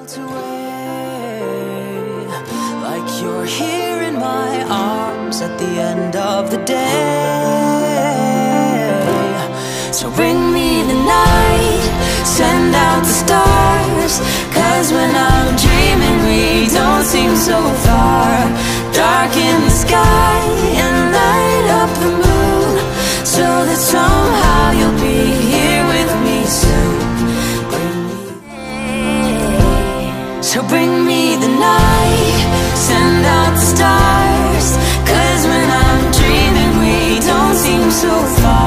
melt away, like you're here in my arms at the end of the day. So bring me the night, send out the stars, 'cause when I'm dreaming we don't seem so far. Darken the sky and light up the moon, so that somehow you'll be here with me soon. So bring me the night, send out the stars, 'cause when I'm dreaming we don't seem so far.